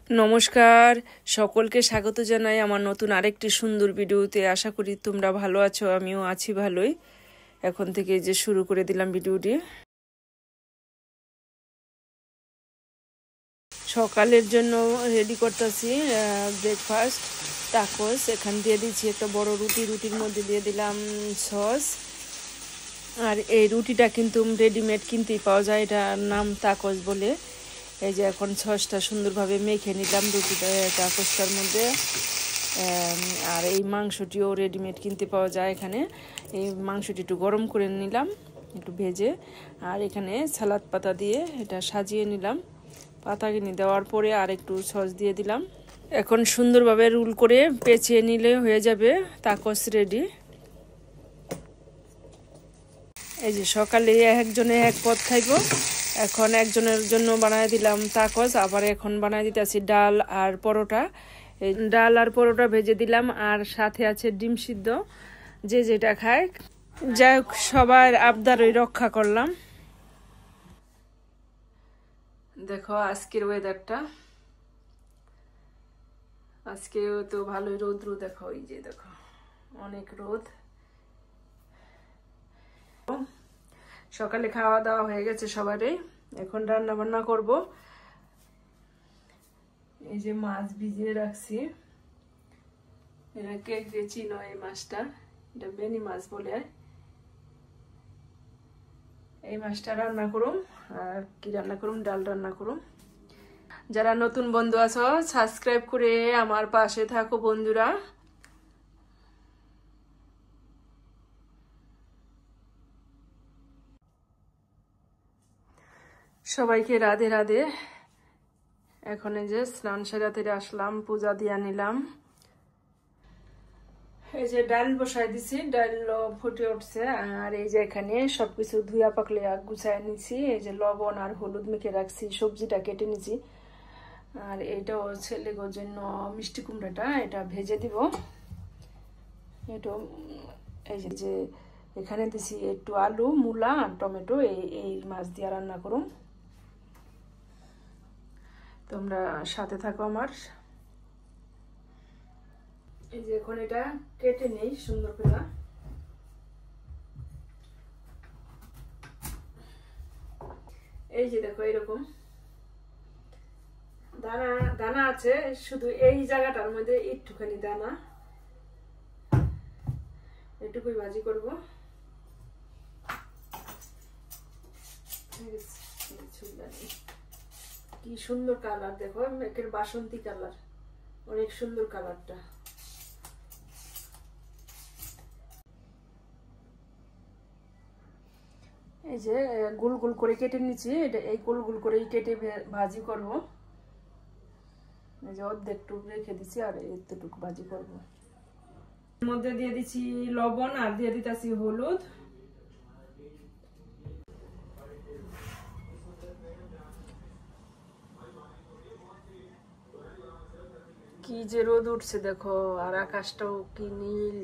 নমস্কার, সকলকে স্বাগত জানাই আমার নতুন আরেকটি সুন্দর ভিডিওতে। আশা করি তোমরা ভালো আছো, আমিও আছি ভালোই। এখন থেকে যে শুরু করে দিলাম ভিডিওটি। সকালের জন্য রেডি করতেছি ব্রেকফাস্ট, টাকোস। এখান দিয়ে দিচ্ছি একটা বড় রুটির মধ্যে দিয়ে দিলাম সস। আর এই রুটিটা কিন্তু রেডিমেড কিনতেই পাওয়া যায়, এটার নাম টাকোস বলে। এই যে এখন সসটা সুন্দরভাবে মেখে নিলাম রুটিটা টাকোসটার মধ্যে। আর এই মাংসটিও রেডিমেড কিনতে পাওয়া যায় এখানে। এই মাংসটি একটু গরম করে নিলাম, একটু ভেজে। আর এখানে সালাদ পাতা দিয়ে এটা সাজিয়ে নিলাম। পাতাগুনি দেওয়ার পরে আর একটু সস দিয়ে দিলাম। এখন সুন্দরভাবে রোল করে পেঁচিয়ে নিলে হয়ে যাবে টাকোস রেডি। এই যে সকালে একজনে এক পদ খাইব, এখন একজনের জন্য বানাই দিলাম টাকোস। আবার এখন বানাই দিতেছি ডাল আর পরোটা। ডাল আর পরোটা ভেজে দিলাম, আর সাথে আছে ডিম সিদ্ধ, যে যেটা খায়। যাই হোক, সবার আবদারই রক্ষা করলাম। দেখো আজকের ওয়েদারটা, আজকেও তো ভালোই রোদ। দেখো এই যে দেখো অনেক রোদ। সকালে খাওয়া দাওয়া হয়ে গেছে সবারই, এখন রান্না বান্না করব। এই যে মাছ ভিজিয়ে রাখছি, এটা কে চিনো এই মাছটা, এটা বেনি মাছ বলে। এই মাছটা রান্না করুম। আর কি রান্না করুম? ডাল রান্না করুম। যারা নতুন বন্ধু আছো সাবস্ক্রাইব করে আমার পাশে থাকো বন্ধুরা। সবাইকে রাধে রাধে। এখন এই যে স্নান সেরাতে আসলাম, পূজা দিয়া নিলাম। এই যে ডাল বসাই দিছি, ডাল ফুটে উঠছে। আর এই যে এখানে সবকিছু ধুয়া পাকলে গুছাই নিছি। এই যে লবণ আর হলুদ মেখে রাখছি, সবজিটা কেটে নিছি। আর এইটাও ছেলের জন্য মিষ্টি কুমড়াটা, এটা ভেজে দিব। এটা এই যে এখানে দিছি একটু আলু, মূলা আর টমেটো, এই মাছ দিয়ে রান্না করুম। তোমরা সাথে থাকো আমার। এই যে এখন এটা কেটে নেই সুন্দর করে। এই যে দেখো এরকম দানা দানা আছে, শুধু এই জায়গাটার মধ্যে একটুখানি দানা, এটুকুই ভাজি করব। কি সুন্দর কালার দেখো, একের বাসন্তী কালার, অনেক সুন্দর কালারটা। এই যে গোল গোল করে কেটে নিচ্ছি, এটা এই গোল গোল করেই কেটে ভাজি করব। এই যে অর্ধেকটুকু রেখে দিচ্ছি, আর এতটুকু ভাজি করব। এর মধ্যে দিয়ে দিচ্ছি লবণ আর দিয়ে দিতেছি হলুদ। কি যে রোদ উঠছে দেখো, আর আকাশটাও কি নীল।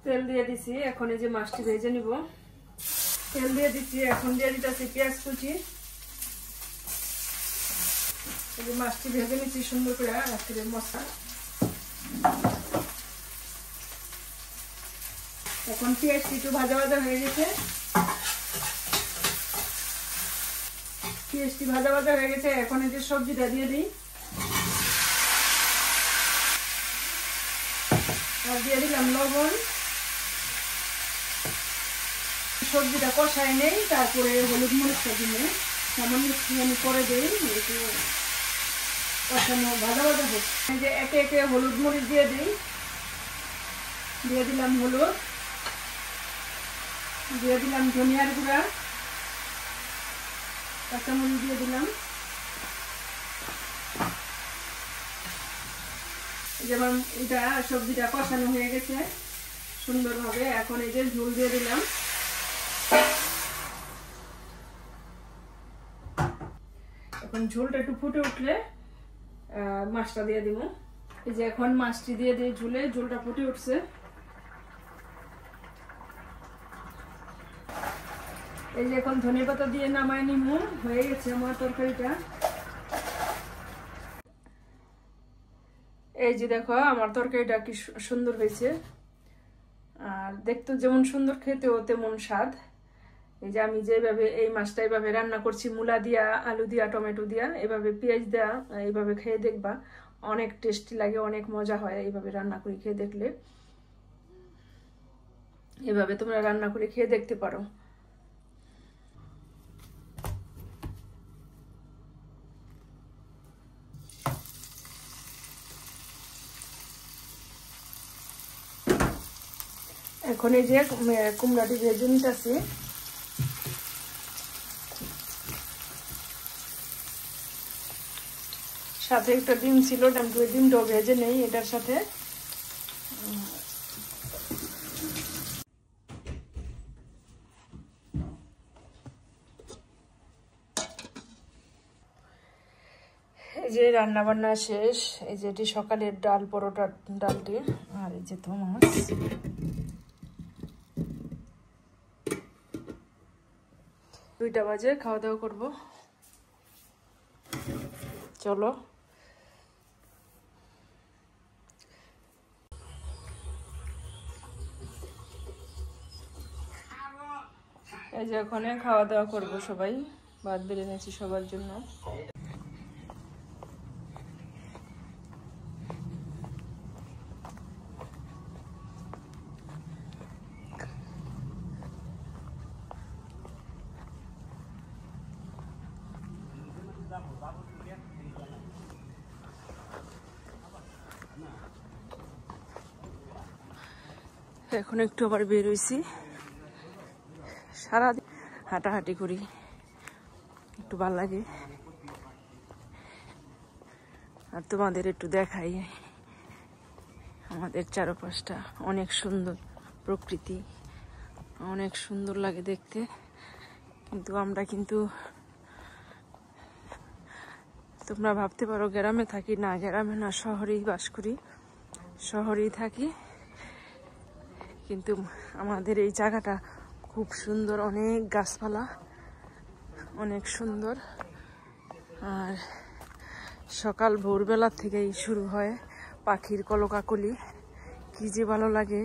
তেল দিয়ে দিছি, এখন এই যে মাছটি ভেজে নিব। তেল দিয়ে দিচ্ছি, এখন দিয়ে দিতেছি পেঁয়াজ কুচি। এই যে মাছটি ভেজে নিচ্ছি সুন্দর করে আজকের মশলা। এখন পেঁয়াজটি একটু ভাজা ভাজা হয়ে গেছে, পেঁয়াজটি ভাজা ভাজা হয়ে গেছে। এখন এই যে সবজিটা দিয়ে দিই, আর দিয়ে দিলাম লবণ। সবজিটা কষাই নেই, তারপরে হলুদ মরিচটা দিলে সামান্য একটুখানি করে দিই, একটু কষানো ভাজা ভাজা হোক। এই যে একে একে হলুদ মরিচ দিয়ে দিই। দিয়ে দিলাম হলুদ, দিয়ে দিলাম ধনিয়ার গুঁড়া, কাঁচামরিচ দিয়ে দিলাম। যেমন এটা সবজিটা কষানো হয়ে গেছে সুন্দরভাবে, এখন এই যে ঝোল দিয়ে দিলাম। এখন ঝোলটা একটু ফুটে উঠলে মাছটা দিয়ে দিব। এই যে এখন মাছটি দিয়ে দিয়ে ঝোলটা ফুটে উঠছে। এই যে এখন ধনেপাতা দিয়ে নামায় নিমু, হয়ে গেছে আমার তরকারিটা। এই যে দেখো আমার তরকারিটা কি সুন্দর হয়েছে, আর দেখতে যেমন সুন্দর খেতেও তেমন স্বাদ। এই যে আমি যেভাবে এই মাছটা এইভাবে রান্না করছি, মূলা দিয়া, আলু দিয়া, টমেটো দিয়া, এভাবে পেঁয়াজ দেয়া, এইভাবে খেয়ে দেখবা, অনেক টেস্টি লাগে, অনেক মজা হয় এইভাবে রান্না করে খেয়ে দেখলে। এভাবে তোমরা রান্না করে খেয়ে দেখতে পারো। এখন এই যে কুমড়াটি ভেজে নিতেছি। সাথে একটা ডিম ছিল, ডিমটাও ভেজে নেই এটার সাথে। এই যে রান্না বান্না শেষ। এই যে এটি সকালের ডাল, পরোটা ডালটি, আর এই যে তো মাছ। 2টা বাজে, খাওয়া দাওয়া করবো, চলো। এই যে ওখানে খাওয়া দাওয়া করবো সবাই, ভাত বেড়ে নিয়েছি সবার জন্য। এখন একটু আবার বের হয়েছি, সারাদিন হাঁটাহাঁটি করি, একটু ভালো লাগে। আর তোমাদের একটু দেখাই আমাদের চারপাশটা, অনেক সুন্দর প্রকৃতি, অনেক সুন্দর লাগে দেখতে। কিন্তু আমরা কিন্তু, তোমরা ভাবতে পারো গ্রামে থাকি, না গ্রামে না, শহরেই বাস করি, শহরেই থাকি। কিন্তু আমাদের এই জায়গাটা খুব সুন্দর, অনেক গাছপালা, অনেক সুন্দর। আর সকাল ভোরবেলা থেকেই শুরু হয় পাখির কলকাকলি, কি যে ভালো লাগে।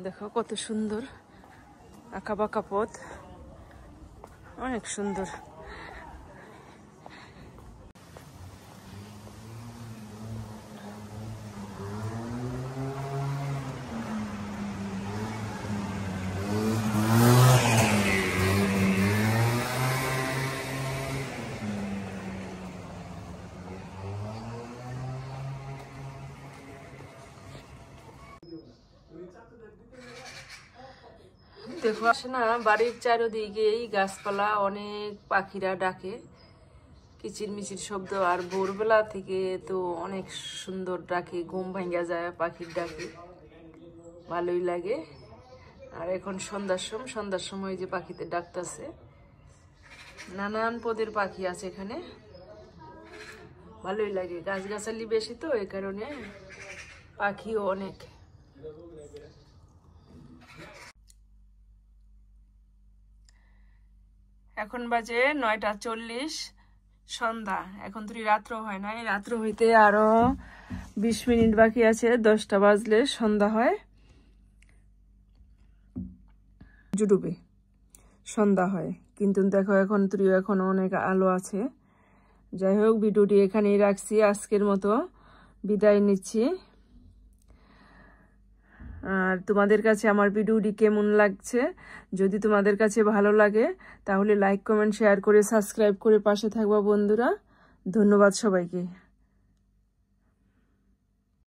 দেখো কত সুন্দর আঁকা বাঁকা পথ, অনেক সুন্দর। দেখো আসে না, বাড়ির চারিদিকেই গাছপালা, অনেক পাখিরা ডাকে, কিচিরমিচির শব্দ। আর ভোরবেলা থেকে তো অনেক সুন্দর ডাকে, ঘুম ভাঙ্গা যায় পাখির ডাকে, ভালোই লাগে। আর এখন সন্ধ্যার সময় যে পাখিতে ডাকতেছে, নানান পদের পাখি আছে এখানে, ভালোই লাগে। গাছগাছালি বেশি তো, এই কারণে পাখিও অনেক। এখন বাজে 9:40 সন্ধ্যা। এখন তো রাত্র হয় নাই, রাত্র হইতে আরো 20 মিনিট বাকি আছে, 10টা বাজলে সন্ধ্যা হয়, ডুবে সন্ধ্যা হয়। কিন্তু দেখো এখন এখন অনেক আলো আছে। যাই হোক, ভিডিওটি এখানেই রাখছি, আজকের মতো বিদায় নিচ্ছি। আর তোমাদের কাছে আমার ভিডিওটি কেমন লাগছে, যদি তোমাদের কাছে ভালো লাগে তাহলে লাইক, কমেন্ট, শেয়ার করে সাবস্ক্রাইব করে পাশে থাকবা বন্ধুরা। ধন্যবাদ সবাইকে।